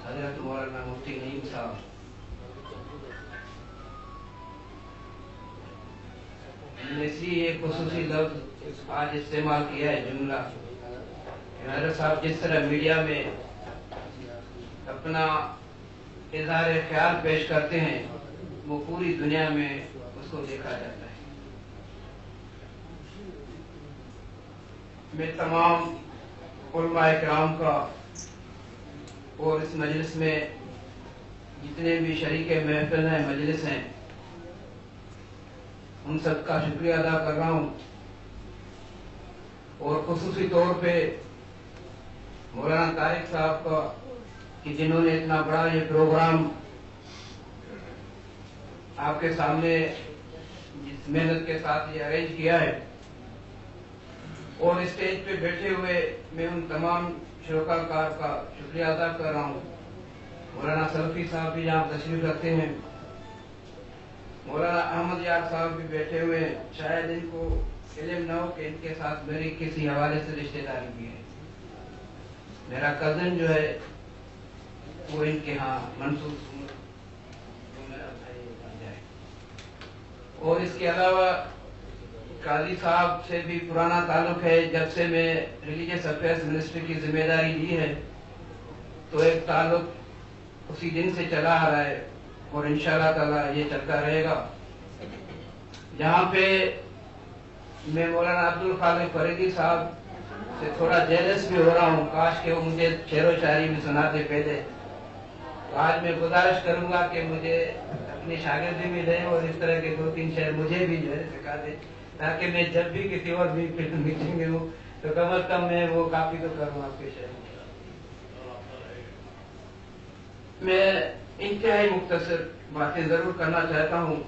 حضرت مولانا مفتی نعیم صاحب نے ایک خصوصی لفظ آج استعمال کیا ہے، جملہ حضرت صاحب جس طرح میڈیا میں اپنا اظہار خیال پیش کرتے ہیں وہ پوری دنیا میں اس کو دیکھا جاتا ہے۔ میں تمام علماء کرام کا اور اس مجلس میں جتنے بھی شریک محفل ہیں، مجلس ہیں، ان سب کا شکریہ ادا کر رہا ہوں، اور خصوصی طور پہ مولانا طارق صاحب کا کہ جنہوں نے اتنا بڑا یہ پروگرام آپ کے سامنے جس محنت کے ساتھ یہ ارینج کیا ہے، اور اسٹیج پہ بیٹھے ہوئے میں ان تمام شرکاء کار کا شکریہ ادا کر رہا ہوں۔ مولانا سلفی صاحب بھی یہاں تشریف رکھتے ہیں، مولانا احمد یار صاحب بھی بیٹھے ہوئے ہیں، شاید ان کو علم نہ ہو کہ ان کے ساتھ میری کسی حوالے سے رشتہ داری بھی ہے۔ میرا کزن جو ہے وہ ان کے ہاں منصور میرا بھائی بن جائے، اور اس کے علاوہ قاضی صاحب سے بھی پرانا تعلق ہے۔ جب سے میں ریلیجیس افیئرز منسٹری کی ذمہ داری لی ہے تو ایک تعلق اسی دن سے چلا آ رہا ہے، اور انشاءاللہ تعالی یہ چلتا رہے گا۔ جہاں پہ میں مولانا عبدالخالق فریدی صاحب سے تھوڑا جیلس بھی ہو رہا ہوں، کاش کہ وہ مجھے شعر و شاعری بھی سناتے پہلے، تو آج میں گزارش کروں گا کہ مجھے اپنی شاگردی بھی دیں اور اس طرح کے 2-3 شعر مجھے بھی جو ہے سکھا دیں، تاکہ میں جب بھی کسی اور بھی فلم میٹنگ میں ہوں تو کم از کم میں وہ کاپی تو کروں آپ کے شعر۔ میں انتہائی مختصر باتیں ضرور کرنا چاہتا ہوں۔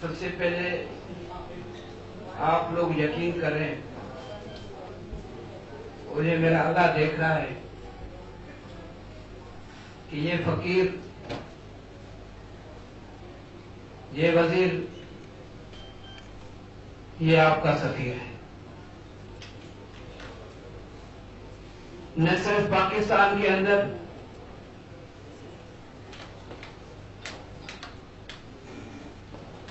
سب سے پہلے آپ لوگ یقین کریں، اور یہ میرا اللہ دیکھ رہا ہے کہ یہ فقیر، یہ وزیر، یہ آپ کا سفیر ہے۔ نہ صرف پاکستان کے اندر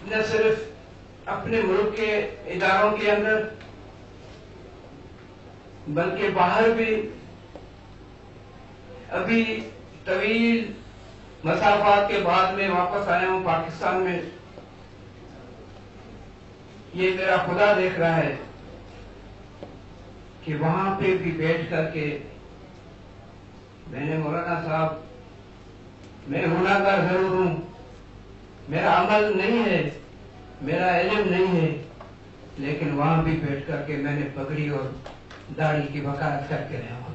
نہ صرف اپنے ملک کے اداروں کے اندر بلکہ باہر بھی ابھی طویل مسافات کے بعد میں واپس آیا ہوں پاکستان میں۔ یہ میرا خدا دیکھ رہا ہے کہ وہاں پہ بھی بیٹھ کر کے میں نے مولانا صاحب، میں گناہگار ضرور ہوں، میرا عمل نہیں ہے، میرا علم نہیں ہے، لیکن وہاں بھی بیٹھ کر کے میں نے پگڑی اور داڑھی کی وکالت کر کے رہا ہوں۔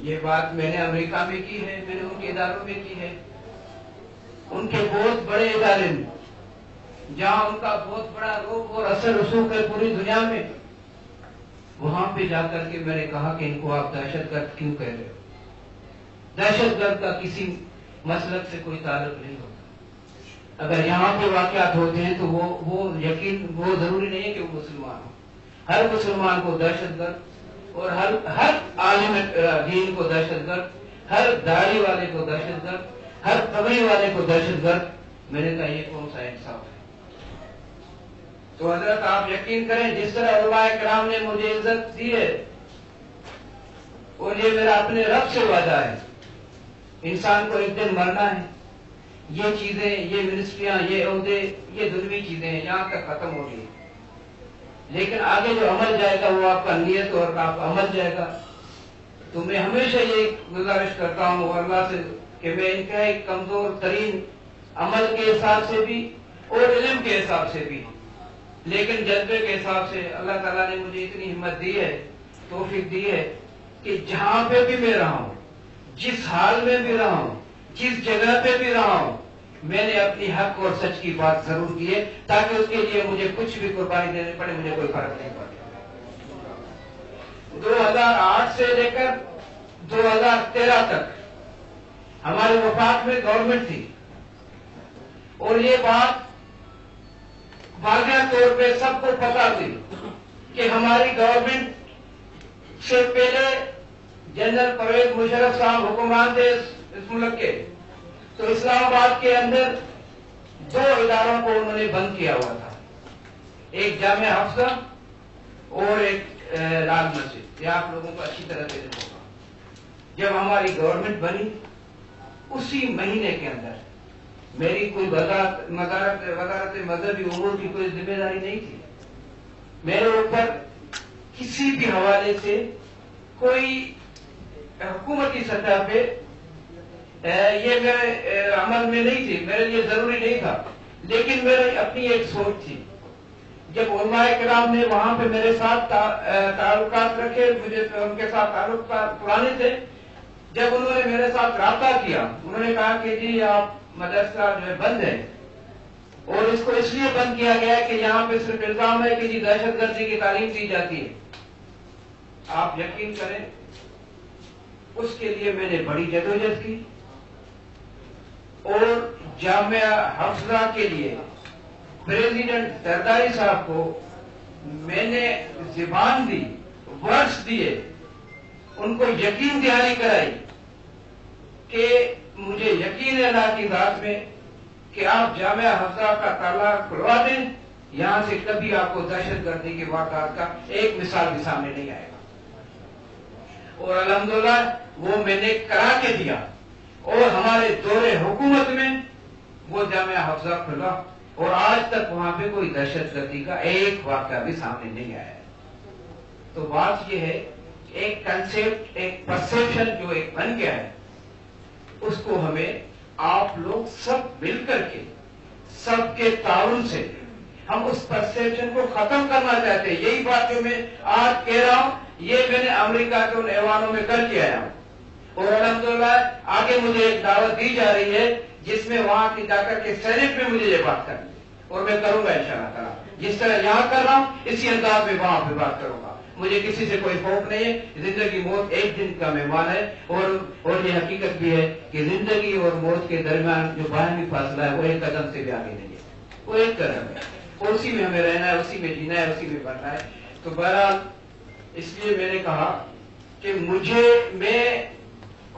یہ بات میں نے امریکہ میں کی ہے، میں نے ان کے اداروں میں کی ہے، ان کے بہت بڑے ادارے میں جہاں ان کا بہت بڑا روب اور اثر رسوخ ہے پوری دنیا میں، وہاں پہ جا کر کے میں نے کہا کہ ان کو آپ دہشت گرد کیوں کہہ رہے ہو؟ دہشت گرد کا کسی مسلک سے کوئی تعلق نہیں ہوتا۔ اگر یہاں پہ واقعات ہوتے ہیں تو وہ یقین، وہ ضروری نہیں ہے کہ وہ مسلمان ہو۔ ہر مسلمان کو دہشت گرد، اور ہر عالم دین کو دہشت گرد، ہر داڑھی والے کو دہشت گرد، ہر پگڑی والے کو دہشت گرد۔ میں نے کہا یہ کون سا انصاف ہے؟ تو حضرت آپ یقین کریں، جس طرح علماء کرام نے مجھے عزت دی ہے، اور یہ میرا اپنے رب سے وعدہ ہے، انسان کو ایک دن مرنا ہے۔ یہ چیزیں، یہ منسٹریاں، یہ عہدے، یہ دنیوی چیزیں ہیں، یہاں تک ختم ہو رہی ہیں، لیکن آگے جو عمل جائے گا وہ آپ کا نیت اور آپ کا عمل جائے گا۔ تو میں ہمیشہ یہ گزارش کرتا ہوں اللہ سے کہ میں انتہائی کمزور ترین عمل کے حساب سے بھی اور علم کے حساب سے بھی، لیکن جذبے کے حساب سے اللہ تعالیٰ نے مجھے اتنی ہمت دی ہے، توفیق دی ہے کہ جہاں پہ بھی میں رہا ہوں، جس حال میں بھی رہا ہوں، جس جگہ پہ بھی رہا ہوں، میں نے اپنی حق اور سچ کی بات ضرور کی ہے، تاکہ اس کے لیے مجھے کچھ بھی قربانی دینے پڑے، مجھے کوئی فرق نہیں پڑتا۔ 2008 سے لے کر 2013 تک ہمارے وفاق میں گورنمنٹ تھی، اور یہ بات واضح طور پہ سب کو پتا تھی کہ ہماری گورنمنٹ سے پہلے جنرل پرویز مشرف صاحب حکمران تھے اس ملک کے، تو اسلام آباد کے اندر 2 اداروں کو انہوں نے بند کیا ہوا تھا، ایک جامعہ حفصہ اور ایک لال مسجد۔ یہ آپ لوگوں کو اچھی طرح سے ہوگا۔ جب ہماری گورنمنٹ بنی اسی مہینے کے اندر میری کوئی وزارت مذہبی امور کی کوئی ذمہ داری نہیں تھی، میرے اوپر کسی بھی حوالے سے کوئی حکومتی سطح پہ یہ میرے عمل میں نہیں تھی، میرے لیے ضروری نہیں تھا، لیکن میری اپنی ایک سوچ تھی۔ جب علماء کرام نے وہاں پہ میرے ساتھ تعلقات رکھے، مجھے ان کے ساتھ تعلقات پرانے تھے، جب انہوں نے میرے ساتھ رابطہ کیا، انہوں نے کہا کہ جی آپ مدرسہ جو ہے بند ہے، اور اس کو اس لیے بند کیا گیا کہ یہاں پہ صرف الزام ہے کہ جی دہشت گردی کی تعلیم دی جاتی ہے۔ آپ یقین کریں اس کے لیے میں نے بڑی جدوجہد کی، اور جامعہ حفصہ کے لیے پریزیڈنٹ زرداری صاحب کو میں نے زبان دی، ورڈز دیے، ان کو یقین دہانی کرائی کہ مجھے یقین ہے اللہ کی ذات میں کہ آپ جامعہ حفصہ کا تالا کھلوا دیں، یہاں سے کبھی آپ کو دہشت گردی کے واقعات کا ایک مثال بھی سامنے نہیں آئے گا۔ اور الحمدللہ وہ میں نے کرا کے دیا، اور ہمارے دور حکومت میں وہ جامعہ حفصہ کھلا، اور آج تک وہاں پہ کوئی دہشت گردی کا ایک واقعہ بھی سامنے نہیں آیا ہے۔ تو بات یہ ہے ایک کنسیپٹ، ایک پرسیپشن جو ایک بن گیا ہے، اس کو ہمیں آپ لوگ سب مل کر کے، سب کے تعاون سے ہم اس پرسیپشن کو ختم کرنا چاہتے ہیں۔ یہی بات جو میں آج کہہ رہا ہوں، یہ میں نے امریکہ کے ان ایوانوں میں کر کے آیا ہوں، اور الحمدللہ آگے مجھے ایک دعوت دی جا رہی ہے جس میں وہاں کی جا کر کے سینٹ میں مجھے یہ بات کرنی ہے، اور میں کروں گا انشاءاللہ تعالی۔ جس طرح یہاں کر رہا ہوں اسی انداز میں وہاں پہ بات کروں گا۔ مجھے کسی سے کوئی خوف نہیں ہے، زندگی موت ایک دن کا مہمان ہے، اور یہ حقیقت بھی ہے کہ زندگی اور موت کے درمیان جو باہمی فاصلہ ہے وہ ایک قدم سے بھی آگے نہیں ہے، وہ ایک قدم ہے، اور اسی میں ہمیں رہنا ہے، اسی میں جینا ہے، اسی میں بڑھنا ہے۔ تو بہرحال اس لیے میں نے کہا کہ میں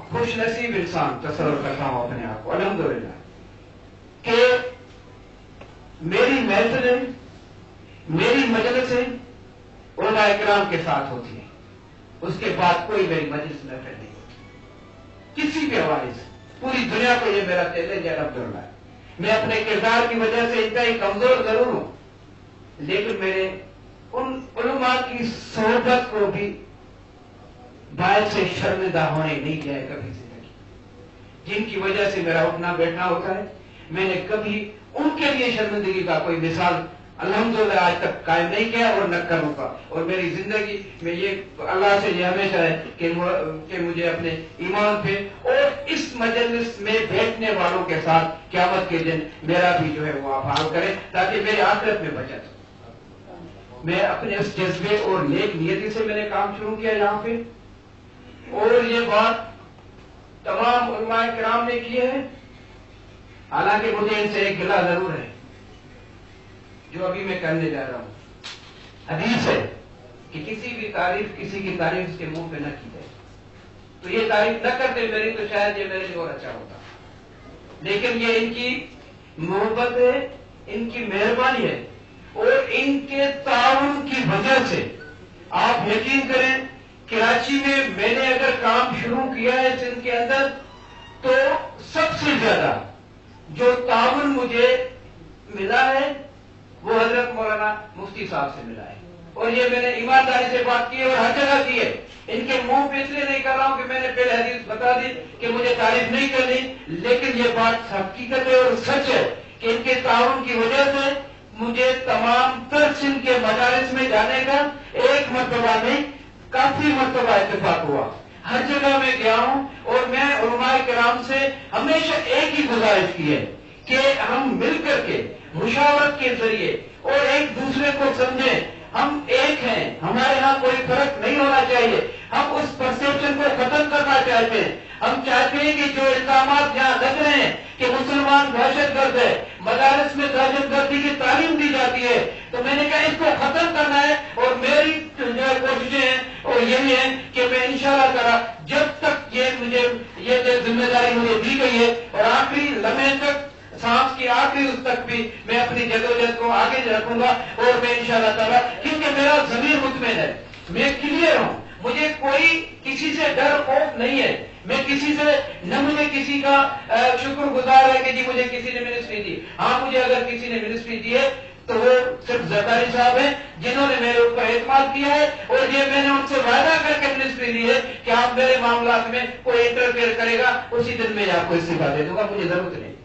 خوش نصیب انسان تصور کرتا ہوں اپنے آپ کو الحمدللہ کہ میری محفلیں، میری مجلسیں علماء کرام کے ساتھ ہوتی ہیں، اس کے بعد کوئی میری مجلس محفل نہیں ہوتی کسی بھی حوالے سے۔ پوری دنیا کو یہ میرا چیلنج ہے الحمدللہ۔ میں اپنے کردار کی وجہ سے انتہائی کمزور ضرور ہوں، لیکن میں نے ان علماء کی صحبت کو بھی باعث سے شرمندہ ہونے نہیں دیا ہے کبھی زندگی، جن کی وجہ سے میرا اٹھنا بیٹھنا ہوتا ہے۔ میں نے کبھی ان کے لیے شرمندگی کا کوئی مثال الحمدللہ آج تک قائم نہیں کیا اور نہ کروں گا، اور میری زندگی میں یہ اللہ سے یہ ہمیشہ ہے کہ مجھے اپنے ایمان پہ اور اس مجلس میں بیٹھنے والوں کے ساتھ قیامت کے دن میرا بھی جو ہے وہ افعال کرے، تاکہ میری آخرت میں بچت ہو۔ میں اپنے اس جذبے اور نیک نیتی سے میں نے کام شروع کیا یہاں پہ، اور یہ بات تمام علماء کرام نے کی ہے، حالانکہ مجھے ان سے ایک گلہ ضرور ہے جو ابھی میں کرنے جا رہا ہوں۔ حدیث ہے کہ کسی کی تعریف اس کے منہ پہ نہ کی جائے، تو یہ تعریف نہ کرتے میری تو شاید یہ میرے لیے اور اچھا ہوتا، لیکن یہ ان کی محبت ہے، ان کی مہربانی ہے، اور ان کے تعاون کی وجہ سے آپ یقین کریں کراچی میں نے اگر کام شروع کیا ہے سندھ کے اندر، تو سب سے زیادہ جو تعاون مجھے ملا ہے وہ حضرت مولانا مفتی صاحب سے ملا ہے، اور یہ میں نے ایمانداری سے بات کی ہے اور ہر جگہ کی ہے۔ ان کے منہ پہ اس لیے نہیں کر رہا ہوں کہ میں نے پہلے حدیث بتا دی کہ مجھے تعریف نہیں کرنی، لیکن یہ بات حقیقت ہے اور سچ ہے کہ ان کے تعاون کی وجہ سے مجھے تمام تر سندھ کے مدارس میں جانے کا ایک مرتبہ نہیں کافی مرتبہ اتفاق ہوا۔ ہر جگہ میں گیا ہوں، اور میں علماء کرام سے ہمیشہ ایک ہی گزارش کی ہے کہ ہم مل کر کے مشاورت کے ذریعے اور ایک دوسرے کو سمجھیں، ہم ایک ہیں، ہمارے ہاں کوئی فرق نہیں ہونا چاہیے۔ ہم اس پرسیپشن کو ختم کرنا چاہتے ہیں۔ ہم چاہتے ہیں کہ جو الزامات یہاں لگ رہے ہیں کہ مسلمان دہشت گرد ہے، مدارس میں دہشت گردی کی تعلیم دی جاتی ہے، تو میں نے کہا اس کو ختم کرنا ہے، اور میری جو کوششیں ہیں اور یہی ہے کہ میں انشاءاللہ تعالی جب تک یہ ذمہ داری مجھے دی گئی ہے اور آخری لمحے تک سانس کی آخری اس تک بھی میں اپنی جدوجہد کو آگے رکھوں گا اور میں انشاءاللہ تعالی کیونکہ میرا ضمیر مطمئن ہے، میں کلیئر ہوں، مجھے کوئی کسی سے ڈر خوف نہیں ہے، میں کسی سے نہ مجھے کسی کا شکر گزار ہے کہ جی مجھے کسی نے منسٹری دی. ہاں مجھے اگر کسی نے منسٹری دی ہے تو وہ صرف زرداری صاحب ہیں جنہوں نے میرے اوپر اعتماد کیا ہے اور یہ میں نے ان سے وعدہ کر کے منسٹری لی ہے کہ آپ میرے معاملات میں کوئی انٹرفیئر کرے گا اسی دن میں آپ کو استعفا دے دوں گا، مجھے ضرورت نہیں.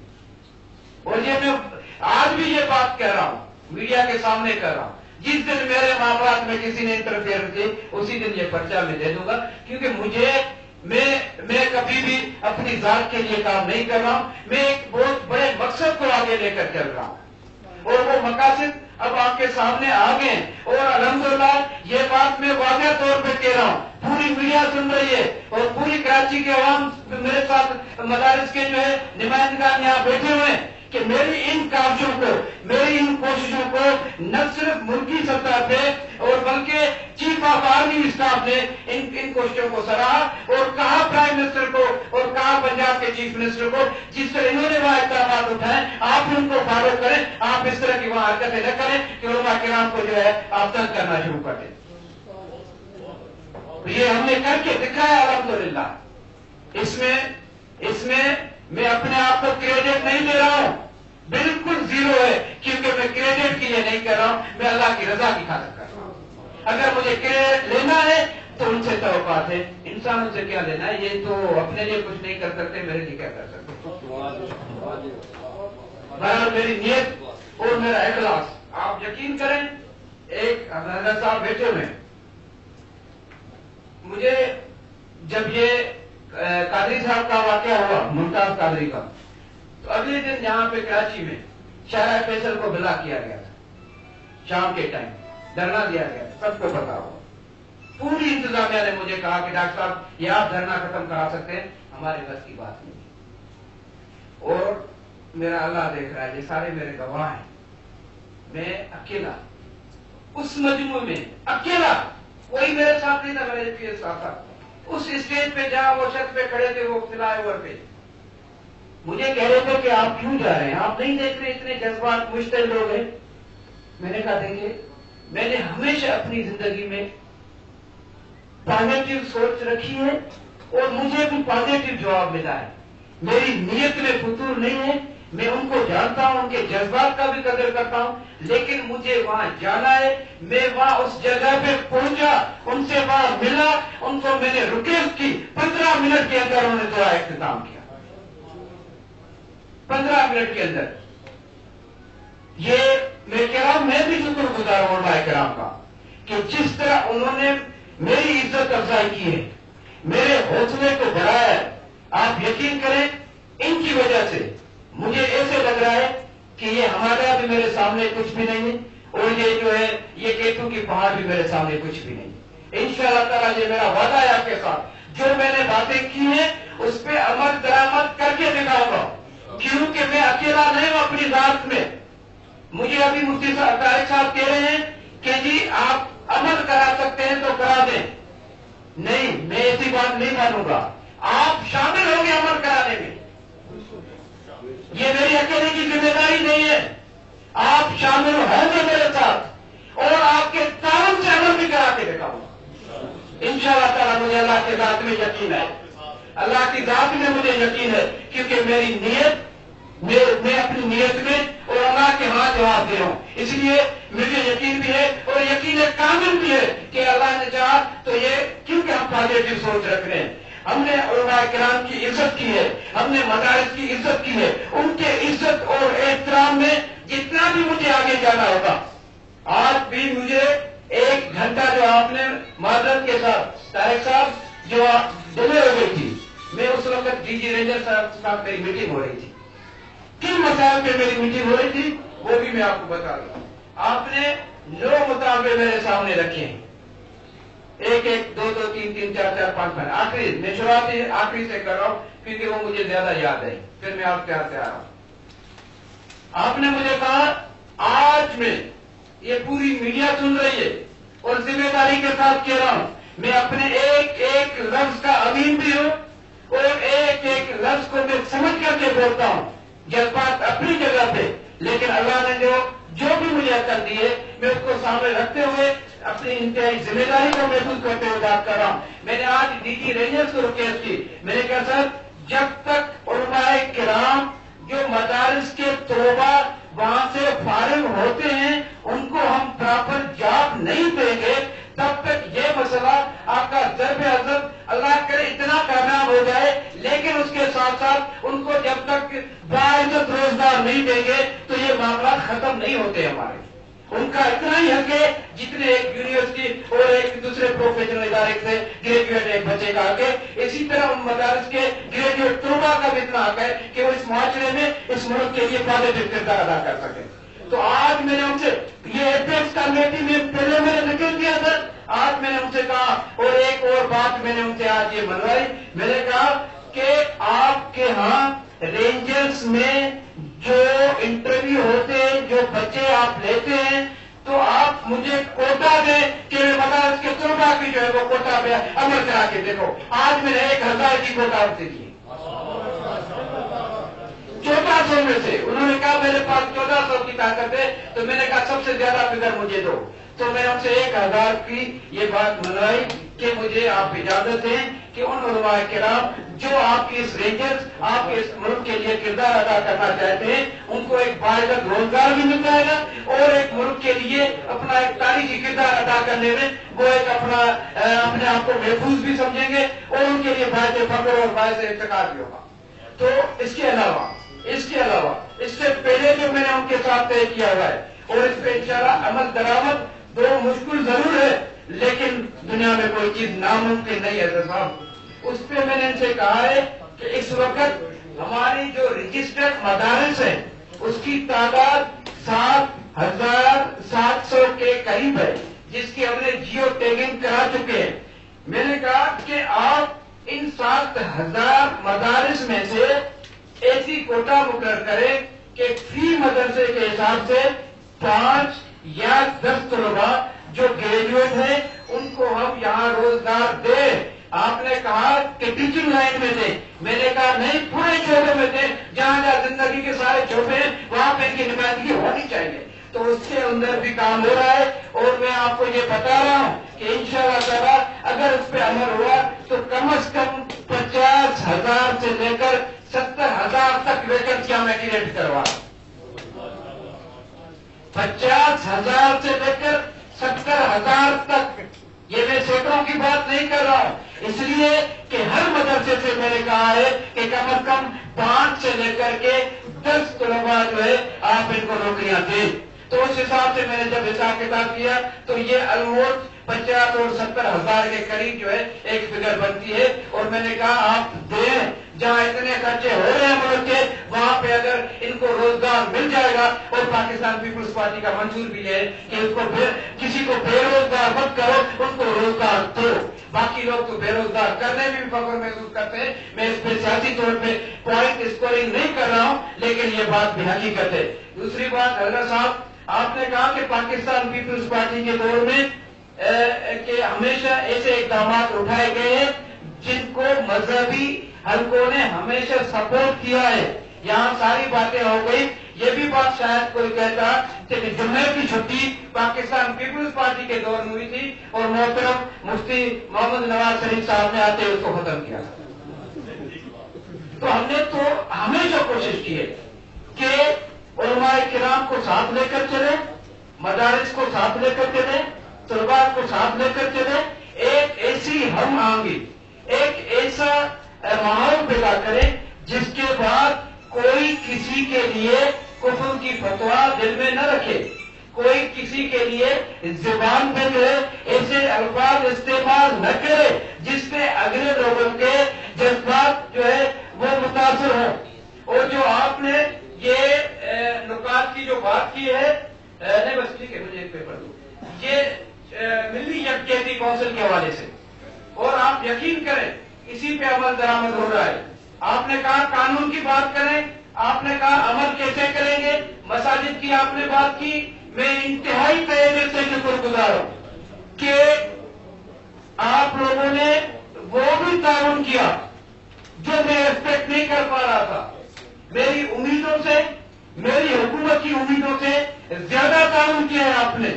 اور یہ میں آج بھی یہ بات کہہ رہا ہوں، میڈیا کے سامنے کہہ رہا ہوں، جس دن میرے معاملات میں کسی نے انٹرفیئر کی اسی دن یہ پرچہ میں دے دوں گا، کیونکہ میں کبھی بھی اپنی ذات کے لیے کام نہیں کر رہا ہوں، میں ایک بہت بڑے مقصد کو آگے لے کر چل رہا ہوں اور وہ مقاصد اب آپ کے سامنے آ گئے ہیں اور الحمدللہ یہ بات میں واضح طور پہ کہہ رہا ہوں، پوری میڈیا سن رہی ہے اور پوری کراچی کے عوام میرے ساتھ مدارس کے جو ہے نمائندگان یہاں بیٹھے ہوئے ہیں کہ میری ان کاوشوں کو، میری ان کوششوں کو نہ صرف ملکی سطح پہ اور بلکہ چیف آف آرمی اسٹاف نے ان کوششوں کو سراہا اور کہا پرائم منسٹر کو اور کہا پنجاب کے چیف منسٹر کو جس سے انہوں نے وہاں اقدامات اٹھائے آپ ان کو فالو کریں، آپ اس طرح کی وہاں حرکتیں نہ کریں کہ علماء کرام کو جو ہے آپ تنگ کرنا شروع کر دیں. یہ ہم نے کر کے دکھایا الحمدللہ. اس میں میں اپنے آپ کو کریڈٹ نہیں دے رہا ہوں، بالکل زیرو ہے، کیونکہ میں کریڈٹ کے لیے نہیں کر رہا ہوں، میں اللہ کی رضا کی خاطر کر رہا ہوں. اگر مجھے کریڈٹ لینا ہے تو ان سے توقعات ہے، انسانوں سے کیا لینا ہے، یہ تو اپنے لیے کچھ نہیں کر سکتے، میرے لیے کیا کر سکتے. بہرحال میری نیت اور میرا اخلاص، آپ یقین کریں، ایک حضرت صاحب بیٹھے ہوئے ہیں، مجھے جب یہ قادری صاحب کا واقعہ ہوا، ممتاز قادری کا، تو اگلے دن یہاں پہ کراچی میں شارع فیصل کو بلا کیا گیا تھا، شام کے ٹائم دھرنا دیا گیا تھا، سب کو پتا ہوا. پوری انتظامیہ نے مجھے کہا کہ ڈاکٹر صاحب یہ آپ دھرنا ختم کرا سکتے ہیں، ہمارے بس کی بات نہیں. اور میرا اللہ دیکھ رہا ہے، یہ سارے میرے گواہ ہیں، میں اکیلا اس مجموعے میں، اکیلا، کوئی میرے ساتھ نہیں تھا، میرے پیے ساتھ تھا. اس اسٹیج پہ جہاں وہ شخص پہ کھڑے تھے، وہ فلائی اوور پہ مجھے کہہ رہے تھے کہ آپ کیوں جا رہے ہیں، آپ نہیں دیکھ رہے اتنے جذبات مشتعل لوگ ہیں. میں نے کہا دیکھیے، میں نے ہمیشہ اپنی زندگی میں پازیٹیو سوچ رکھی ہے اور مجھے بھی پازیٹیو جواب ملا ہے. میری نیت میں فتور نہیں ہے، میں ان کو جانتا ہوں، ان کے جذبات کا بھی قدر کرتا ہوں، لیکن مجھے وہاں جانا ہے. میں وہاں اس جگہ پہ پہنچا، ان سے وہاں ملا، ان کو میں نے ریکویسٹ کی، 15 منٹ کے اندر انہوں نے دعا اختتام کیا. 15 منٹ کے اندر. یہ میں کہہ رہا ہوں، میں بھی شکر گزار ہوں علماء کرام کا کہ جس طرح انہوں نے میری عزت افزائی کی ہے، میرے حوصلے کو بڑھایا ہے. آپ یقین کریں، ان کی وجہ سے مجھے ایسے لگ رہا ہے کہ یہ ہمارا بھی میرے سامنے کچھ بھی نہیں ہے اور یہ جو ہے یہ کیتو کی پہاڑ بھی میرے سامنے کچھ بھی نہیں. انشاءاللہ تعالیٰ یہ میرا وعدہ ہے آپ کے ساتھ، جو میں نے باتیں کی ہیں اس پہ عمل درآمد کر کے دکھاؤں گا، کیونکہ میں اکیلا نہیں ہوں اپنی ذات میں. مجھے ابھی مفتی صاحب طارق صاحب کہہ رہے ہیں کہ جی آپ عمل کرا سکتے ہیں تو کرا دیں. نہیں، میں ایسی بات نہیں مانوں گا. آپ شامل ہوں گے عمل کرانے میں، یہ میری اکیلے کی ذمہ داری نہیں ہے. آپ شامل ہوں گے میرے ساتھ اور آپ کے تعاون سے عمل بھی کرا کے دکھاؤں گا انشاءاللہ تعالیٰ. مجھے اللہ کے ذات میں یقین ہے، اللہ کی ذات میں مجھے یقین ہے، کیونکہ میری نیت، میں اپنی نیت میں اور اللہ کے ہاں جواب دے رہا ہوں. اس لیے مجھے یقین بھی ہے اور یقین کامل بھی ہے کہ اللہ نے چاہا تو یہ، کیونکہ ہم پازیٹیو سوچ رکھ رہے ہیں. ہم نے علماء کرام کی عزت کی ہے، ہم نے مدارس کی عزت کی ہے، ان کے عزت اور احترام میں جتنا بھی مجھے آگے جانا ہوگا. آج بھی مجھے 1 گھنٹہ جو آپ نے معذرت کے ساتھ طارق صاحب جو ڈیلے ہو گئی تھی، میں اس وقت ڈی جی رینجر صاحب میری میٹنگ ہو رہی تھی. کن مسائل پہ میری میٹنگ ہو رہی تھی وہ بھی میں آپ کو بتا دوں. آپ نے 9 مطالبے میرے سامنے رکھے ہیں، 1 1 2 2 3 3 4 4 5 5. آخری میں شروعات آخری سے کر رہا ہوں کیونکہ وہ مجھے زیادہ یاد ہے، پھر میں آپ کے ہاتھ سے آ رہا ہوں. آپ نے مجھے کہا، آج میں یہ پوری میڈیا سن رہی ہے اور ذمہ داری کے ساتھ کہہ رہا ہوں میں اپنے ایک ایک لفظ کا امین بھی ہوں اور ایک ایک لفظ کو میں سمجھ کر کے بولتا ہوں، جذبات اپنی جگہ پہ، لیکن اللہ نے جو بھی مجھے عقل دی ہے میں اس کو سامنے رکھتے ہوئے اپنی انتہائی ذمہ داری کو محسوس کرتے ہوئے بات کر رہا ہوں۔ میں نے آج ڈی جی رینجرز کو ریکویسٹ کی، میں نے کہا سر جب تک علماء کرام جو مدارس کے طلباء وہاں سے فارغ ہوتے ہیں ان کو ہم پراپر جاب نہیں دیں گے تب تک یہ مسئلہ آپ کا ضرب عزت اللہ کرے اتنا کامیاب ہو جائے، لیکن اس کے ساتھ ساتھ ان کو جب تک باعزت روزگار نہیں دیں گے تو یہ معاملات ختم نہیں ہوتے ہمارے۔ ان کا اتنا ہی حق ہے جتنے ایک یونیورسٹی اور ایک دوسرے پروفیشنل ادارے سے گریجویٹ ایک بچے کا حق ہے، اسی طرح ان مدارس کے گریجویٹ طلباء کا بھی اتنا حق ہے کہ وہ اس معاشرے میں اس ملک کے لیے پازیٹو کردار ادا کر سکیں۔ تو آج میں نے ان سے یہ ایپیکس کمیٹی میں پہلے میں نے ذکر کیا تھا، آج میں نے ان سے کہا اور ایک اور بات میں نے ان سے آج یہ منوائی، میں نے کہا کہ آپ کے ہاں رینجرز میں جو انٹرویو ہوتے ہیں، جو بچے آپ لیتے ہیں، تو آپ مجھے کوٹا دیں کہ مدارس کے طلباء کی جو ہے وہ کوٹا پہ عمل کرا کے دیکھو۔ آج میں نے 1000 کی کوٹا ان سے دی 1400 میں سے، انہوں نے کہا میرے پاس 1400 کی طاقت ہے، تو میں نے کہا سب سے زیادہ فگر مجھے دو، تو میں نے ان سے 1000 کی یہ بات منوائی کہ مجھے آپ اجازت دیں کہ ان علماء کرام جو آپ کی اس رینجرز آپ کے اس ملک کے لیے کردار ادا کرنا چاہتے ہیں ان کو ایک باعزت روزگار بھی مل جائے گا اور ایک ملک کے لیے اپنا ایک تاریخی کردار ادا کرنے میں وہ ایک اپنے آپ کو محفوظ بھی سمجھیں گے اور ان کے لیے باعث فخر اور باعث افتخار بھی ہوگا۔ تو اس کے علاوہ اس سے پہلے جو میں نے ان کے ساتھ طے کیا ہوا ہے اور اس پہ انشاءاللہ عمل درآمد دو مشکل ضرور ہے لیکن دنیا میں کوئی چیز ناممکن نہیں ہے صاحب، اس پہ میں نے ان سے کہا ہے کہ اس وقت ہماری جو رجسٹرڈ مدارس ہیں اس کی تعداد 7700 کے قریب ہے جس کی ہم نے جیو ٹیگنگ کرا چکے ہیں۔ میں نے کہا کہ آپ ان 7000 مدارس میں سے ایسی کوٹا مقرر کریں کہ فی مدرسے کے حساب سے 5 یا 10 طلباء جو گریجویٹ ہیں ان کو ہم یہاں روزگار دیں۔ آپ نے کہا کہ ٹیچنگ لائن میں دیں، میں نے کہا نہیں پورے شعبے میں دیں، جہاں جہاں زندگی کے سارے شعبے ہیں وہاں پہ ان کی نمائندگی ہونی چاہیے۔ تو اس کے اندر بھی کام ہو رہا ہے اور میں آپ کو یہ بتا رہا ہوں کہ انشاءاللہ تعالی اگر اس پہ عمل ہوا تو کم از کم 50,000 سے لے کر 70,000 تک ویکنسیاں میں کریٹ کروا 50,000 سے لے کر 70,000 تک، یہ میں سینکڑوں کی بات نہیں کر رہا ہوں، اس لیے کہ ہر مدرسے سے میں نے کہا ہے کہ کم از کم 5 سے لے کر کے 10 طلباء جو ہے آپ ان کو نوکریاں دیں۔ تو اس حساب سے میں نے جب حساب کتاب کیا تو یہ آلموسٹ 50 اور 70,000 کے قریب جو ہے ایک فگر بنتی ہے، اور میں نے کہا آپ دیں، جہاں اتنے خرچے ہو رہے ہیں ملک کے وہاں پہ اگر ان کو روزگار مل جائے گا، اور پاکستان پیپلز پارٹی کا منشور بھی ہے کہ اس کو کسی کو بے روزگار مت کرو، ان کو روزگار دو۔ باقی لوگ تو بے روزگار کرنے میں بھی فخر محسوس کرتے ہیں، میں اس پہ سیاسی طور پہ پوائنٹ اسکورنگ نہیں کر رہا ہوں لیکن یہ بات بھی حقیقت ہے۔ دوسری بات حضرت صاحب آپ نے کہا کہ پاکستان پیپلز پارٹی کے دور میں کہ ہمیشہ ایسے اقدامات اٹھائے گئے ہیں جن کو مذہبی حلقوں نے ہمیشہ سپورٹ کیا ہے، یہاں ساری باتیں ہو گئی۔ یہ بھی بات شاید کوئی کہتا کہ جمعے کی چھٹی پاکستان پیپلز پارٹی کے دور میں ہوئی تھی اور محترم مفتی محمد نواز شریف صاحب نے آتے اس کو ختم کیا۔ تو ہم نے تو ہمیشہ کوشش کی ہے کہ علماء کرام کو ساتھ لے کر چلے، مدارس کو ساتھ لے کر چلے، طلباء کو ساتھ لے کر چلے، ایک ایسی ہم آہنگی، ایک ایسا ماحول پیدا کریں جس کے بعد کوئی کسی کے لیے کفر کی فتویٰ دل میں نہ رکھے، کوئی کسی کے لیے زبان پہ جو ہے ایسے الفاظ استعمال نہ کرے جس سے اگلے لوگوں کے جذبات جو ہے وہ متاثر ہوں۔ اور جو آپ نے یہ نکات کی جو بات کی ہے، نہیں بس ٹھیک ہے مجھے ایک پیپر دو، یہ ملی یکجہتی کونسل کے حوالے سے، اور آپ یقین کریں اسی پہ عمل درآمد ہو رہا ہے۔ آپ نے کہا قانون کی بات کریں، آپ نے کہا عمل کیسے کریں گے، مساجد کی آپ نے بات کی، میں انتہائی تہذیب سے شکر گزار ہوں کہ آپ لوگوں نے وہ بھی تعاون کیا جو میں ایکسپیکٹ نہیں کر پا رہا تھا. میری امیدوں سے، میری حکومت کی امیدوں سے زیادہ تعاون کیا ہے آپ نے.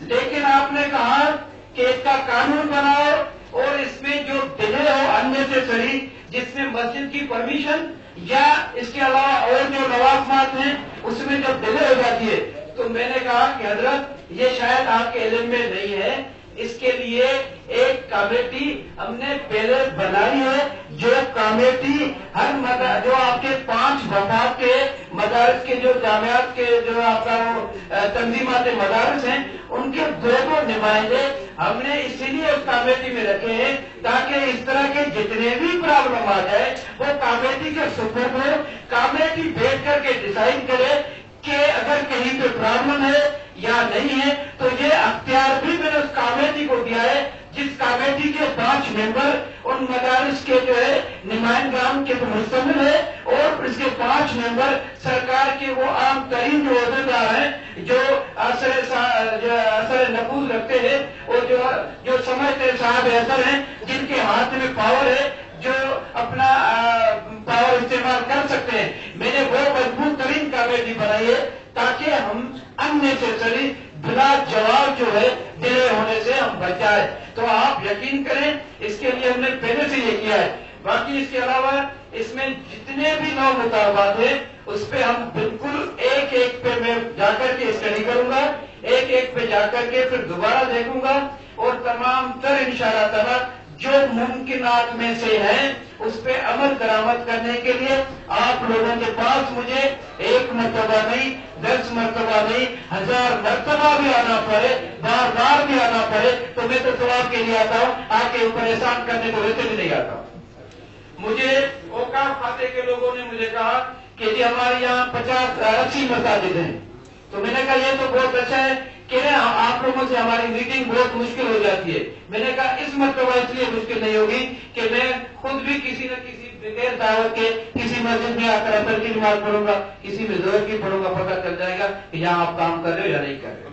لیکن آپ نے کہا کہ اس کا قانون بناؤ اور اس میں جو ڈیلے ہو اننیسیسری، جس میں مسجد کی پرمیشن یا اس کے علاوہ اور جو لوازمات ہیں اس میں جو ڈیلے ہو جاتی ہے. تو میں نے کہا کہ حضرت یہ شاید آپ کے علم میں نہیں ہے، اس کے لیے ایک کمیٹی ہم نے پہلے بنائی ہے. جو کمیٹی جو آپ کے 5 وفاق کے مدارس کے جو جامعات کے جو آپ کا وہ تنظیمات مدارس ہیں، ان کے 2 نمائندے ہم نے اسی لیے اس کمیٹی میں رکھے ہیں تاکہ اس طرح کے جتنے بھی پرابلم آ جائے وہ کمیٹی کے سپرد ہو. کمیٹی بیٹھ کر کے ڈیسائیڈ کرے کہ اگر کہیں پہ پرابلم ہے یا نہیں ہے. تو یہ اختیار بھی میں نے اس کمیٹی کو دیا ہے، جس کمیٹی کے 5 ممبر ان مدارس کے جو ہے نمائندگان کے مشتمل ہے، اور اس کے 5 ممبر سرکار کے وہ عام ترین جو عہدیدار ہیں جو اثر نفوذ رکھتے ہیں اور جو سمجھتے صاحب اثر ہیں، جن کے ہاتھ میں پاور ہے، جو اپنا پاور استعمال کر سکتے ہیں. میں نے وہ مضبوط ترین کمیٹی بنائی ہے تاکہ ہم اننیسیسری بلا جواب جو ہے ڈیلے ہونے سے ہم بچ جائے. تو آپ یقین کریں اس کے لیے ہم نے پہلے سے یہ کیا ہے. باقی اس کے علاوہ اس میں جتنے بھی نو مطالبات ہیں اس پہ ہم بالکل ایک ایک پہ میں جا کر کے اسٹڈی کروں گا، ایک ایک پہ جا کر کے پھر دوبارہ دیکھوں گا، اور تمام تر انشاءاللہ تعالی جو ممکنات میں سے ہیں اس پہ عمل درآمد کرنے کے لیے آپ لوگوں کے پاس مجھے 1 مرتبہ نہیں، 10 مرتبہ نہیں، 1000 مرتبہ بھی آنا پڑے، بار بار بھی آنا پڑے تو میں تو ثواب کے لیے آتا ہوں، آ کے اوپر احسان کرنے کو ویسے بھی نہیں آتا ہوں. مجھے اوقاف خاتے کے لوگوں نے مجھے کہا کہ جی ہمارے یہاں 50-80 مساجد ہیں. تو میں نے کہا یہ تو بہت اچھا ہے کہ آپ لوگوں سے ہماری میٹنگ بہت مشکل ہو جاتی ہے. میں نے کہا اس مرتبہ اس لیے مشکل نہیں ہوگی کہ میں خود بھی کسی نہ کسی بغیر دعوت کے کسی مسجد میں آ کر اثر کی نماز پڑھوں گا، کسی میں ظہر کی پڑھوں گا، پتہ چل جائے گا کہ یہاں آپ کام کر رہے ہو یا نہیں کر رہے ہو.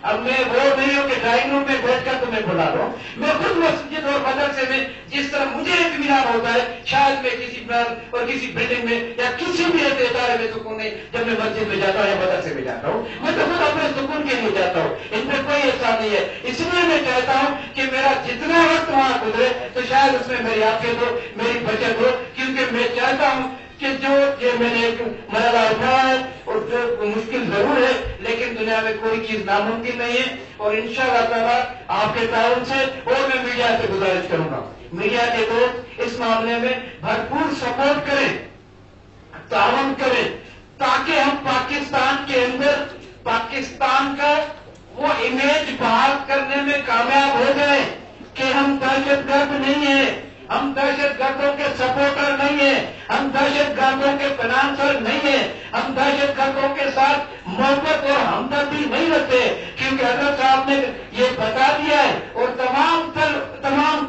اب میں وہ نہیں ہوں کہ ڈرائنگ روم میں بیٹھ کر تمہیں بلا رہا ہوں. میں خود مسجد اور مدرسے میں جس طرح مجھے اطمینان ہوتا ہے شاید میں کسی بار اور کسی بلڈنگ میں یا کسی بھی ایسے ادارے میں سکون نہیں جب میں مسجد میں جاتا ہوں یا مدرسے میں جاتا ہوں. میں تو خود اپنے سکون کے لیے جاتا ہوں، ان میں کوئی ایسا نہیں ہے. اس لیے میں کہتا ہوں کہ میرا جتنا وقت وہاں گزرے تو شاید اس میں میری عافیت ہو، میری بچت ہو، کیونکہ میں چاہتا ہوں کہ جو یہ میں نے ایک مرحلہ اٹھایا ہے اور جو مشکل ضرور ہے لیکن دنیا میں کوئی چیز ناممکن نہیں ہے. اور انشاءاللہ تعالیٰ آپ کے تعاون سے، اور میں میڈیا سے گزارش کروں گا میڈیا کے دوست اس معاملے میں بھرپور سپورٹ کریں، تعاون کریں، تاکہ ہم پاکستان کے اندر پاکستان کا وہ امیج بحال کرنے میں کامیاب ہو گئے کہ ہم دہشت گرد نہیں ہیں، ہم دہشت گردوں کے سپورٹر نہیں ہیں، ہم دہشت گردوں کے فنانسر نہیں ہیں، ہم دہشت گردوں کے ساتھ محبت اور ہمدردی نہیں رکھتے. کیونکہ حضرت صاحب نے یہ بتا دیا ہے اور تمام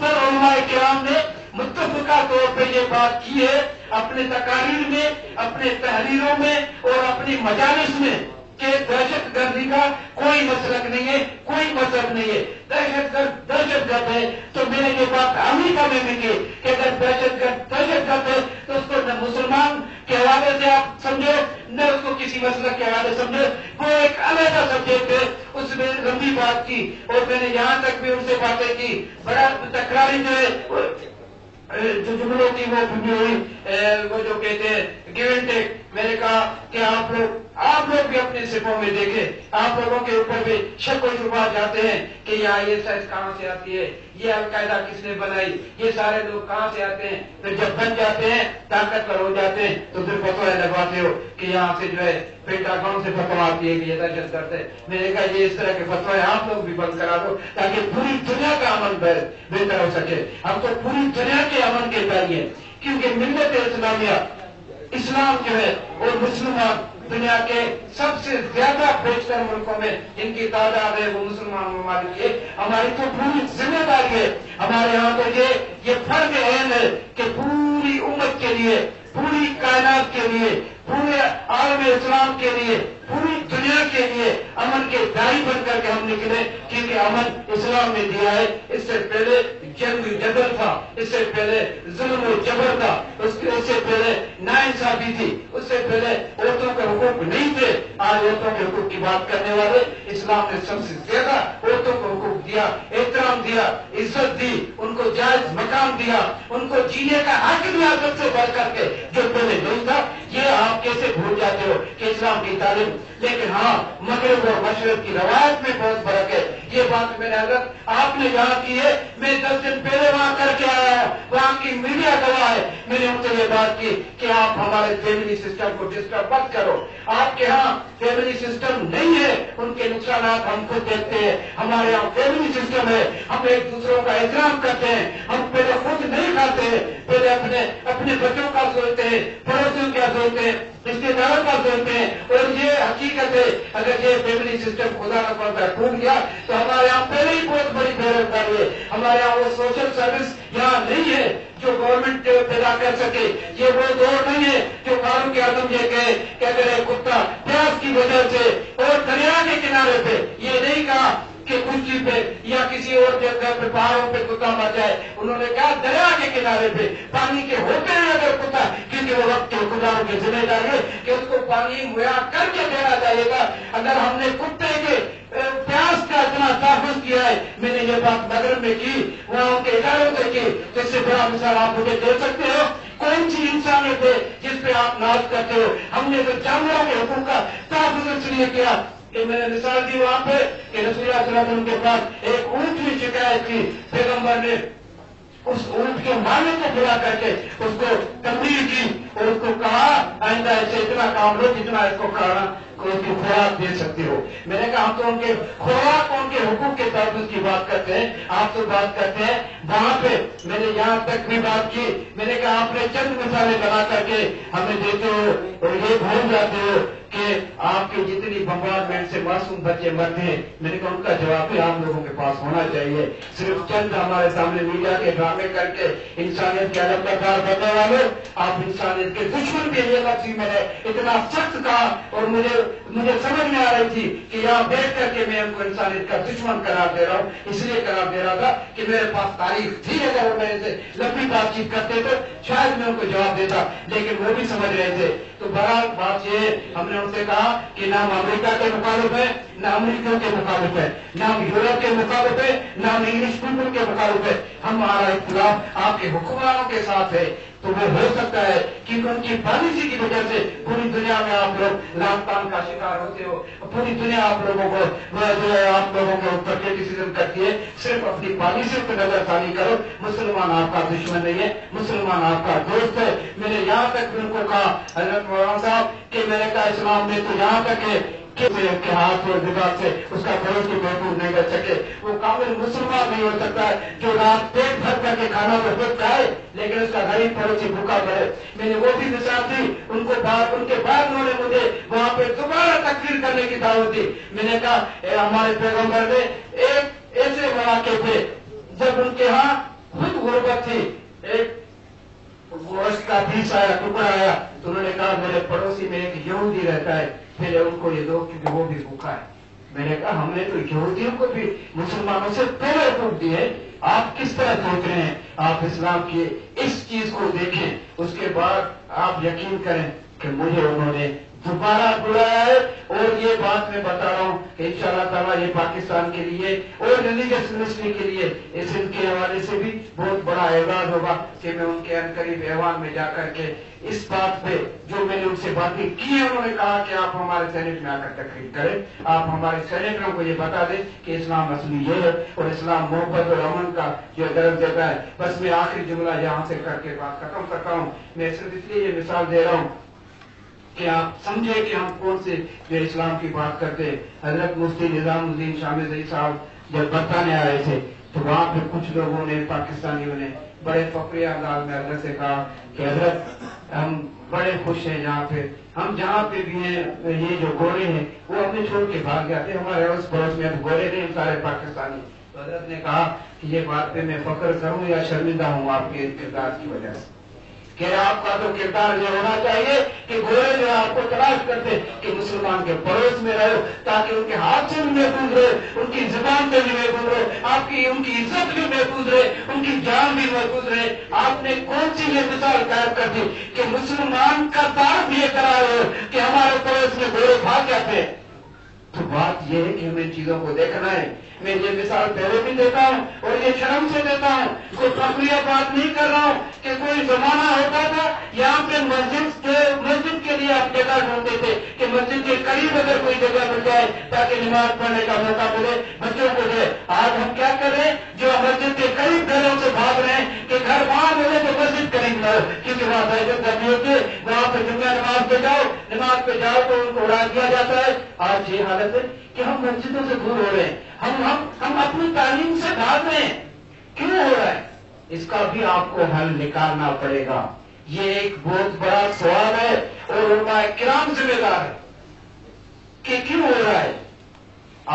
تر علماء کرام نے متفقہ طور پہ یہ بات کی ہے اپنے تقاریر میں، اپنے تحریروں میں اور اپنی مجالس میں کہ دہشت گردی کا کوئی مسلک نہیں ہے، کوئی مذہب نہیں ہے. دہشت گرد ہے تو میں نے یہ بات امریکہ میں بھی کی کہ اگر دہشت گرد ہے تو اس کو نہ مسلمان کے حوالے سے آپ سمجھو نہ اس کو کسی مسلک کے حوالے سمجھو، وہ ایک علیحدہ سبجیکٹ ہے. اس میں لمبی بات کی اور میں نے یہاں تک بھی ان سے باتیں کی. بڑا تکراری جو ہے جو جملوں کی وہ جو کہتے ہیں گیو اینڈ ٹیک، میں نے کہا کہ آپ لوگ بھی اپنے صفوں میں دیکھیں، آپ لوگوں کے اوپر بھی شک و شبہات جاتے ہیں کہ یہاں یہ سائز کہاں سے آتی ہے، یہ القاعدہ کس نے بنائی، یہ سارے لوگ کہاں سے آتے ہیں. پھر جب بن جاتے ہیں طاقتور ہو جاتے ہیں تو پھر فتویٰ لگواتے ہو کہ یہاں سے جو ہے پینٹاگون سے فتویٰ آتی ہے کہ یہ دہشت گرد ہے. میں نے کہا یہ اس طرح کے فتویٰ آپ لوگ بھی بند کرا دو تاکہ پوری دنیا کا امن بہتر ہو سکے. ہم تو پوری دنیا کے امن کے دائی ہیں کیونکہ ملت اسلامیہ اسلام جو ہے اور مسلمان دنیا کے سب سے زیادہ بیشتر ملکوں میں جن کی تعداد ہے وہ مسلمان ممالک ہے. ہماری تو پوری ذمہ داری ہے، ہمارے یہاں تو یہ فرض عین ہے کہ پوری امت کے لیے، پوری کائنات کے لیے، پورے عالم اسلام کے لیے، پوری دنیا کے لیے امن کے دائی بن کر کے ہم نکلے، کیونکہ امن اسلام نے دیا ہے۔ اس سے پہلے جنگ جدل تھا، اس سے پہلے ظلم و جبر تھا، اس سے پہلے ناانصافی تھی، اس سے پہلے عورتوں کے حقوق نہیں تھے۔ آج عورتوں کے حقوق کی بات کرنے والے اسلام نے سب سے زیادہ عورتوں کو حقوق دیا، احترام دیا، عزت دی، ان کو جائز مقام دیا، ان کو جینے کا حق دیا سب سے بڑھ کر کے، جو پہلے نہیں تھا۔ یہ آپ کیسے بھول جاتے ہو کہ اسلام کی تعلیم؟ لیکن ہاں، مغرب اور مشرق کی روایت میں بہت فرق ہے۔ یہ بات میں نے حضرت آپ نے یہاں کی ہے، میں 10 دن پہلے وہاں کر کے آیا ہوں، وہاں کی میڈیا گواہ ہے۔ میں نے ان سے یہ بات کی کہ آپ ہمارے فیملی سسٹم کو ڈسٹرب مت کرو۔ آپ کے ہاں فیملی سسٹم نہیں ہے، ان کے نقصانات ہم خود دیکھتے ہیں۔ ہمارے یہاں فیملی سسٹم ہے، ہم ایک دوسروں کا احترام کرتے ہیں، ہم پہلے خود نہیں کھاتے ہیں، پہلے اپنے بچوں کا سوچتے ہیں، پڑوسیوں کا سوچتے ہیں، رشتے داروں کا سوچتے ہیں۔ اور یہ حقیقت ہے، اگر یہ فیملی سسٹم خدا نہ خواستہ ٹوٹ گیا تو ہمارے یہاں پہلے ہی بہت بڑی بے روزگاری ہے۔ ہمارے یہاں وہ سوشل سروس یہاں نہیں ہے جو گورنمنٹ پیدا کر سکے۔ یہ وہ دور نہیں ہے جو فاروق اعظم یہ کہے کہ اگر ایک کتا پیاس کی وجہ سے اور دریا کے کنارے پہ، یہ نہیں کہا کہ کشتی پہ یا کسی اور جگہ پہ پہاڑوں پہ کتا مر جائے، انہوں نے کہا دریا کے کنارے پہ پانی کے ہوتے ہیں اگر کتا، کیونکہ وہ وقت کے حکمرانوں کی ذمہ داری ہے کہ اس کو پانی مہیا کر کے دینا چاہیے گا۔ اگر ہم نے کتے کے پیاس کا اتنا تحفظ کیا ہے، میں نے یہ بات مغرب میں کی، وہاں کے اداروں سے کی، تو اس سے بڑا مثال آپ مجھے دے سکتے ہو؟ کون سی انسانیت ہے جس پہ آپ ناز کرتے ہو؟ ہم نے تو جانوروں کے حقوق کا تحفظ اس لیے کیا کہ میں نے مثال دی وہاں پہ کہ رسول اللہ صلی اللہ علیہ وسلم کے پاس ایک اونٹ کی شکایت کی، پیغمبر نے اس اونٹ کے مالک کو بلا کر کے اس کو تنبیہ کی اور اس کو کہا آئندہ ایسے اتنا کام لو جتنا اس کو کھانا کو اس کی خوراک دے سکتے ہو۔ میں نے کہا ہم تو ان کے خوراک، ان کے حقوق کے تحفظ کی بات کرتے ہیں، آپ تو بات کرتے ہیں وہاں پہ۔ میں نے یہاں تک بھی بات کی، میں نے کہا آپ نے چند مثالیں بنا کر کے ہمیں دیتے ہو اور یہ بھول جاتے ہو کہ آپ کی جتنی بمبارڈمنٹ سے معصوم بچے مرتے ہیں۔ میں نے کہا ان کا جواب بھی آپ لوگوں کے پاس ہونا چاہیے۔ صرف چند ہمارے سامنے میڈیا کے ڈرامے کر کے انسانیت کے علم بردار بننے والے، آپ انسانیت کے دشمن کے لیے لفظ میں نے اتنا سخت کہا اور مجھے سمجھ میں آ رہی تھی کہ یہاں بیٹھ کر کے میں ان کو انسانیت کا دشمن قرار دے رہا ہوں، اس لیے قرار دے رہا تھا کہ میرے پاس تاریخ تھی، اگر وہ میرے سے لمبی بات چیت کرتے تو شاید میں ان کو جواب دیتا، لیکن وہ بھی سمجھ رہے تھے۔ تو بہرحال بات یہ ہے، ہم نے ان سے کہا کہ نہ ہم امریکہ کے مخالف ہیں، نہ امریکیوں کے مخالف ہیں، نہ ہم یورپ کے مخالف ہیں، نہ ہم انگلش پیپل کے مخالف ہیں، ہمارا اختلاف آپ کے حکمرانوں کے ساتھ ہے۔ تو وہ ہو سکتا ہے کیونکہ ان کی پالیسی کی وجہ سے پوری دنیا میں آپ لوگ لان تان کا شکار ہوتے ہو، پوری دنیا آپ لوگوں کو جو ہے آپ لوگوں کے اوپر کرٹیسزم کرتی ہے۔ صرف اپنی پالیسی پہ نظر ثانی کرو، مسلمان آپ کا دشمن نہیں ہے، مسلمان آپ کا دوست ہے۔ میں نے یہاں تک ان کو کہا حضرت مولانا صاحب کہ میں نے کہا اسلام میں تو یہاں تک ہے کہ ہاتھ اور دماغ سے اس کا پڑوس کو محفوظ نہیں کر سکے، وہ کامل مسلمان نہیں ہو سکتا ہے جو رات پیٹ بھر کر کے کھانا تو خود کھائے لیکن اس کا غریب پڑوسی بھوکا مرے۔ میں نے وہ بھی مثال دی، ان کے بعد انہوں نے مجھے وہاں پہ دوبارہ تکفیر کرنے کی دعوت دی۔ میں نے کہا ہمارے پیغمبر نے ایک ایسے مواقع تھے جب ان کے ہاں خود غربت تھی، ایک گوشت کا پیس آیا، ٹکڑا آیا، تو انہوں نے کہا میرے پڑوسی میں ایک یہودی رہتا ہے، پھر ان کو یہ دو کیونکہ وہ بھی بھوکا ہے۔ میں نے کہا ہم نے تو یہودیوں کو بھی مسلمانوں سے پہلے حقوق دیے، آپ کس طرح سوچ رہے ہیں؟ آپ اسلام کی اس چیز کو دیکھیں، اس کے بعد آپ یقین کریں کہ مجھے انہوں نے دوبارہ بلایا ہے۔ اور یہ بات میں بتا رہا ہوں کہ انشاءاللہ تعالیٰ یہ پاکستان کے لیے اور ریلیجس یونیورسٹی کے لیے اس ان کے حوالے سے بھی بہت بڑا اعزاز ہوگا کہ میں ان کے عنقریب ایوان میں جا کر کے اس بات پہ جو میں نے ان سے باتیں کی ہیں، انہوں نے کہا کہ آپ ہمارے سینٹ میں آ کر تقریر کریں، آپ ہمارے سینیٹروں کو یہ بتا دیں کہ اسلام اصلی یہ ہے اور اسلام محبت اور امن کا جو درس دیتا ہے۔ بس میں آخری جملہ یہاں سے کر کے بات ختم کرتا ہوں۔ میں صرف اس لیے یہ مثال دے رہا ہوں کہ آپ سمجھے کہ ہم کون سے جو اسلام کی بات کرتے ہیں۔ حضرت مفتی نظام الدین شاہ زئی صاحب جب برطانیہ آئے تھے تو وہاں پہ کچھ لوگوں نے، پاکستانیوں نے بڑے فخری انداز میں حضرت سے کہا کہ حضرت ہم بڑے خوش ہیں یہاں پہ، ہم جہاں پہ بھی ہیں یہ جو گورے ہیں وہ ہمیں چھوڑ کے بھاگ جاتے ہیں، ہمارے اس پڑوس میں گورے نہیں، سارے پاکستانی۔ تو حضرت نے کہا کہ یہ بات پہ میں فخر کروں یا شرمندہ ہوں آپ کے کردار کی وجہ سے، کہ آپ کا تو کردار یہ ہونا چاہیے کہ گورے جو آپ کو تلاش کرتے کہ مسلمان کے پڑوس میں رہو تاکہ ان کے ہاتھ سے بھی محفوظ رہے، ان کی زبان سے بھی محفوظ رہے، آپ کی ان کی عزت بھی محفوظ رہے، ان کی جان بھی محفوظ رہے۔ آپ نے کون سی یہ مثال قائم کر دی کہ مسلمان کا تعارف یہ کرا رہے ہو کہ ہمارے پڑوس میں گورے بھاگ جاتے ہیں؟ تو بات یہ ہے کہ ہمیں چیزوں کو دیکھنا ہے۔ میں یہ مثال پہلے بھی دیتا ہوں اور یہ شرم سے دیتا ہوں، کوئی تفریح بات نہیں کر رہا ہوں کہ کوئی زمانہ ہوتا تھا یہاں پہ مسجد کے لیے آپ جگہ ڈھونڈتے تھے کہ مسجد کے قریب اگر کوئی جگہ مل جائے تاکہ نماز پڑھنے کا موقع ملے بچوں کو دے۔ آج ہم کیا کر رہے ہیں؟ جو مسجد کے قریب گھروں سے بھاگ رہے ہیں کہ گھر وہاں ملے تو مسجد قریب نہ ہو، کیونکہ وہاں دہشت گردی ہوتی ہے، وہاں پہ جمعہ نماز پہ جاؤ تو ان کو اڑا دیا جاتا ہے۔ آج یہ حالت ہے کہ ہم مسجدوں سے دور ہو رہے ہیں، ہم اپنی تعلیم سے بھاگ رہے ہیں۔ کیوں ہو رہا ہے؟ اس کا بھی آپ کو حل نکالنا پڑے گا۔ یہ ایک بہت بڑا سوال ہے اور علماء کرام ذمہ دار ہے کہ کیوں ہو رہا ہے۔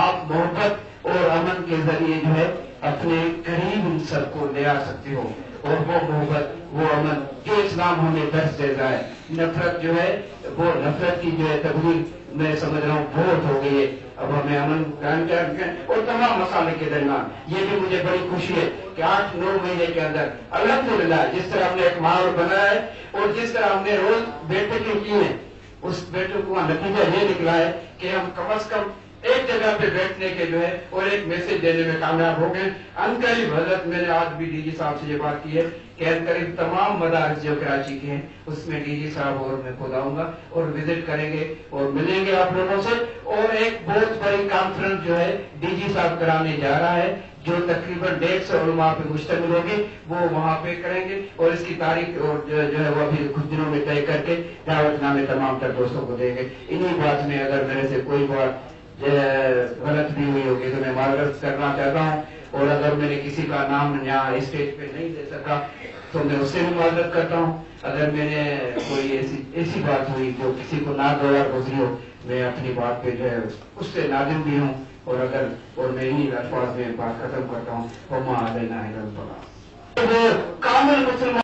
آپ محبت اور امن کے ذریعے جو ہے اپنے قریب ان سب کو لے آ سکتے ہو، اور وہ محبت وہ امن جو اسلام ہمیں درس دے رہا ہے۔ نفرت جو ہے وہ نفرت کی جو ہے تبلیغ میں سمجھ رہا ہوں بہت ہو گئی ہے۔ اب ہمیں امن قائم کر اور تمام مسائل کے درمیان یہ بھی مجھے بڑی خوشی ہے کہ 8-9 مہینے کے اندر الحمدللہ جس طرح ہم نے ایک ماحول بنایا ہے اور جس طرح ہم نے روز بیٹھکیں کی ہیں، اس بیٹھک کا نتیجہ یہ نکلا ہے کہ ہم کم از کم ایک جگہ پہ بیٹھنے کے جو ہے اور ایک میسج دینے میں کامیاب ہو گئے۔ انقریب حضرت میں نے آج بھی ڈی جی صاحب سے یہ بات کی ہے کہ انقریب تمام مدارس جو کراچی کے ہیں اس میں ڈی جی صاحب اور میں خود آؤں گا اور وزٹ کریں گے اور ملیں گے آپ لوگوں سے، اور ایک بہت بڑی کانفرنس جو ہے ڈی جی صاحب کرانے جا رہا ہے جو تقریباً 150 علماء پہ مشتمل ہوگی، وہ وہاں پہ کریں گے اور اس کی تاریخ اور جو ہے وہ ابھی کچھ دنوں میں طے کر کے دعوت نامے تمام تر دوستوں کو دیں گے۔ انہی بات میں اگر میرے سے کوئی بات غلط بھی ہوئی ہوگی تو میں معذرت کرنا چاہتا ہوں، اور اگر میں نے کسی کا نام یہاں اسٹیج پہ نہیں دے سکا تو میں اس سے بھی معذرت کرتا ہوں۔ اگر میں نے کوئی ایسی بات ہوئی جو کسی کو ناگوار گزری ہو، میں اپنی بات پہ جو ہے اس سے نادم بھی ہوں، اور میں انہی الفاظ میں بات ختم کرتا ہوں۔ وما علینا الا البلاغ۔ وہ کامل مسلمان